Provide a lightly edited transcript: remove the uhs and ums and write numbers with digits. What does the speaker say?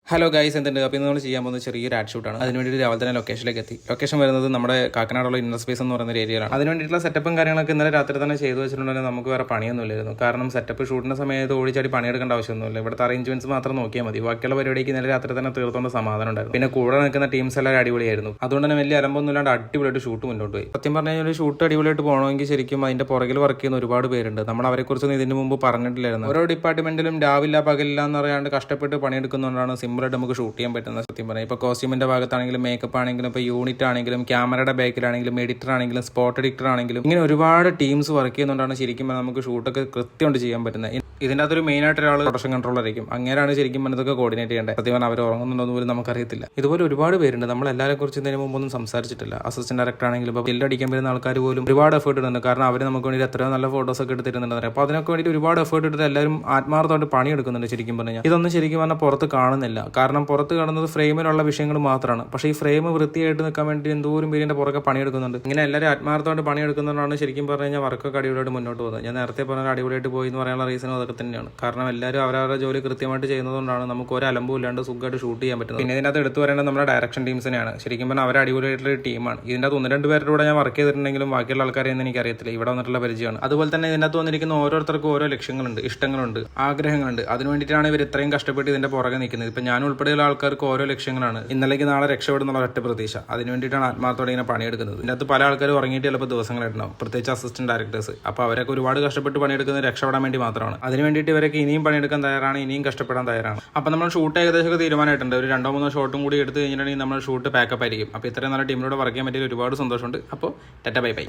Hello guys, എന്തുണ്ട്? അപ്പോൾ ഇന്ന് നമ്മൾ ചെയ്യാൻ പോകുന്നത് ചെറിയൊരു ആഡ് ഷൂട്ടാണ്. അതിനുവേണ്ടി രാവിലെ തന്നെ ലൊക്കേഷനിലേക്ക് എത്തി. ലൊക്കേഷൻ വരുന്നത് നമ്മുടെ കാക്കനാടുള്ള ഇന്നർ സ്പേസ് എന്ന് പറയുന്ന ഏരിയയിലാണ്. അതിന് വേണ്ടിയിട്ടുള്ള സെറ്റപ്പും കാര്യങ്ങളൊക്കെ ഇന്നലെ രാത്രി തന്നെ ചെയ്തു വെച്ചിട്ടുണ്ടെങ്കിൽ നമുക്ക് വേറെ പണിയൊന്നുമില്ലായിരുന്നു. കാരണം സെറ്റപ്പ് ഷൂട്ടിന്റെ സമയത്ത് ഓടിച്ചാടി പണിയെടുക്കേണ്ട ആവശ്യമൊന്നുമില്ല. ഇവിടുത്തെ അറേഞ്ച്മെന്റ്സ് മാത്രം നോക്കിയാൽ മതി. ബാക്കിയുള്ള പരിപാടിക്ക് ഇന്നലെ രാത്രി തന്നെ തീർത്തോണ്ട് സമാധാനം ഉണ്ടായിരുന്നു. പിന്നെ കൂടെ നിൽക്കുന്ന ടീംസ് എല്ലാവരും അടിപൊളിയായിരുന്നു. അതുകൊണ്ട് തന്നെ വലിയ അലമ്പൊന്നും ഇല്ലാണ്ട് അടിപൊളിയായിട്ട് ഷൂട്ട് മുന്നോട്ട് പോയി. സത്യം പറഞ്ഞു കഴിഞ്ഞാൽ ഷൂട്ട് അടിപൊളിയായിട്ട് പോകണമെങ്കിൽ ശരിക്കും അതിന്റെ പുറകിൽ വർക്ക് ചെയ്യുന്ന ഒരുപാട് പേരുണ്ട്. നമ്മൾ അവരെക്കുറിച്ചൊന്നും ഇതിന് മുമ്പ് പറഞ്ഞിട്ടില്ലായിരുന്നു. ഓരോ ഡിപ്പാർട്ട്മെന്റിലും രാവിലെ പകലില്ല എന്ന് പറയാണ്ട് കഷ്ടപ്പെട്ട് പണിയെടുക്കുന്നതുകൊണ്ടാണ് സിമ്പിളായിട്ട് നമുക്ക് ഷൂട്ട് ചെയ്യാൻ പറ്റുന്ന. സത്യം പറയാം, ഇപ്പോൾ കോസ്റ്റ്യൂമിന്റെ ഭാഗത്താണെങ്കിലും മേക്കപ്പ് ആണെങ്കിലും ഇപ്പോൾ യൂണിറ്റ് ആണെങ്കിലും ക്യാമറയുടെ ബാക്കിലാണെങ്കിലും എഡിറ്റർ ആണെങ്കിലും സ്പോട്ട് എഡിറ്റർ ആണെങ്കിലും ഇങ്ങനെ ഒരുപാട് ടീംസ് വർക്ക് ചെയ്യുന്നതുകൊണ്ടാണ് ശരിക്കും നമുക്ക് ഷൂട്ടൊക്കെ കൃത്യമായിട്ട് ചെയ്യാൻ പറ്റുന്നത്. ഇതിൻ്റെ അകത്തൊരു മെയിൻ ആയിട്ട് ഒരാൾ പ്രൊഡക്ഷൻ കൺട്രോളർ ആയിരിക്കും. അങ്ങനെയാണ് ശരിക്കും ഇതൊക്കെ കോർഡിനേറ്റ് ചെയ്യേണ്ടത്. സത്യം പറഞ്ഞാൽ അവർ ഉറങ്ങുന്നുണ്ടോ പോലും നമുക്കറിയത്തില്ല. ഇതുപോലെ ഒരുപാട് പേരുണ്ട്. നമ്മൾ എല്ലാവരെ കുറിച്ച് ഇതിന് മുമ്പൊന്നും സംസാരിച്ചിട്ടില്ല. അസിസ്റ്റന്റ് ഡയറക്ടർ ആണെങ്കിലും ഇപ്പോൾ ബില്ലടിക്കാൻ വരുന്ന ആൾക്കാർ പോലും ഒരുപാട് എഫേർട്ട് ഇടുന്നുണ്ട്. കാരണം അവർ നമുക്ക് വേണ്ടി എത്രയോ നല്ല ഫോട്ടോസ് ഒക്കെ എടുത്തിരുന്നുണ്ട്. അപ്പോൾ അതിനൊക്കെ വേണ്ടി ഒരുപാട് എഫേർട്ട് എടുത്ത് എല്ലാവരും ആത്മാർത്ഥമായിട്ട് പണിയെടുക്കുന്നുണ്ട്. ശരിക്കും പറഞ്ഞാൽ ഇതൊന്നും ശരിക്കും പറഞ്ഞാൽ പുറത്ത് കാണുന്നില്ല. കാരണം പുറത്ത് കാണുന്നത് ഫ്രെയിമിലുള്ള വിഷയങ്ങൾ മാത്രമാണ്. പക്ഷേ ഈ ഫ്രെയിം വൃത്തിയായിട്ട് നിൽക്കാൻ വേണ്ടി എന്തോരം പേരിന്റെ പുറകെ പണിയെടുക്കുന്നുണ്ട്. ഇങ്ങനെ എല്ലാവരും ആത്മാർത്ഥമായിട്ട് പണിയെടുക്കുന്നതുകൊണ്ടാണ് ശരിക്കും പറഞ്ഞു കഴിഞ്ഞാൽ വർക്കൊക്കെ അടിപൊളിയായിട്ട് മുന്നോട്ട് പോകുന്നത്. ഞാൻ നേരത്തെ പറഞ്ഞാൽ അടിപൊളിയായിട്ട് പോയി എന്ന് പറയാനുള്ള റീസണും അതൊക്കെ തന്നെയാണ്. കാരണം എല്ലാവരും അവരവരുടെ ജോലി കൃത്യമായിട്ട് ചെയ്യുന്നതുകൊണ്ടാണ് നമുക്ക് ഒരു അലമ്പും ഇല്ലാണ്ട് സുഖമായിട്ട് ഷൂട്ട് ചെയ്യാൻ പറ്റുന്നത്. പിന്നെ ഇതിനകത്ത് എടുത്തു വരേണ്ടത് നമ്മുടെ ഡയറക്ഷൻ ടീംസിനെയാണ്. ശരിക്കും പറഞ്ഞാൽ അവർ അടിപൊളിയായിട്ടുള്ള ടീമാണ്. ഇതിൻ്റെ അകത്ത് 1-2 പേരുടെ കൂടെ ഞാൻ വർക്ക് ചെയ്തിട്ടുണ്ടെങ്കിലും ബാക്കിയുള്ള ആൾക്കാരെയൊന്നും എനിക്കറിയത്തില്ല. ഇവിടെ വന്നിട്ടുള്ള പരിചയമാണ്. അതുപോലെ തന്നെ ഇതിനകത്ത് വന്നിരിക്കുന്ന ഓരോരുത്തർക്കും ഓരോ ലക്ഷ്യങ്ങളുണ്ട്, ഇഷ്ടങ്ങളുണ്ട്, ആഗ്രഹങ്ങളുണ്ട്. അതിന് വേണ്ടിയിട്ടാണ് ഇവർ ഇത്രയും കഷ്ടപ്പെട്ട് ഇതിന്റെ പുറകെ നിൽക്കുന്നത്. ഇപ്പം ഞാൻ ഉൾപ്പെടെയുള്ള ആൾക്കാർക്ക് ഓരോ ലക്ഷ്യങ്ങളാണ്. ഇന്നലേക്ക് നാളെ രക്ഷപ്പെടുന്നുള്ള ഒറ്റ പ്രതീക്ഷ. അതിന് വേണ്ടിയിട്ടാണ് ആത്മാർത്ഥത്തോടെ ഇങ്ങനെ പണിയെടുക്കുന്നത്. ഇതിനകത്ത് പല ആൾക്കാരും ഉറങ്ങിയിട്ട് ചിലപ്പോൾ ദിവസങ്ങളായിട്ടുണ്ടാവും, പ്രത്യേകിച്ച് അസിസ്റ്റന്റ് ഡയറക്ടേഴ്സ്. അപ്പോൾ അവരൊക്കെ ഒരുപാട് കഷ്ടപ്പെട്ട് പണിയെടുക്കുന്നത് രക്ഷപ്പെടാൻ വേണ്ടി മാത്രമാണ്. അതിന് വേണ്ടിയിട്ട് ഇവരൊക്കെ ഇനിയും പണിയെടുക്കാൻ തയ്യാറാണ്, ഇനിയും കഷ്ടപ്പെടാൻ തയ്യാറാണ്. അപ്പോൾ നമ്മൾ ഷൂട്ട് ഏകദേശം തീരുമാനമായിട്ടുണ്ട്. ഒരു 2-3 ഷോട്ടും കൂടി എടുത്ത് കഴിഞ്ഞിട്ടുണ്ടെങ്കിൽ നമ്മൾ ഷൂട്ട് പാക്കപ്പ് ആയിരിക്കും. അപ്പോൾ ഇത്രയും നല്ല ടീമിലൂടെ വർക്ക് ചെയ്യാൻ പറ്റിയ ഒരുപാട് സന്തോഷമുണ്ട്. അപ്പോൾ ടാറ്റ ബൈ ബൈ.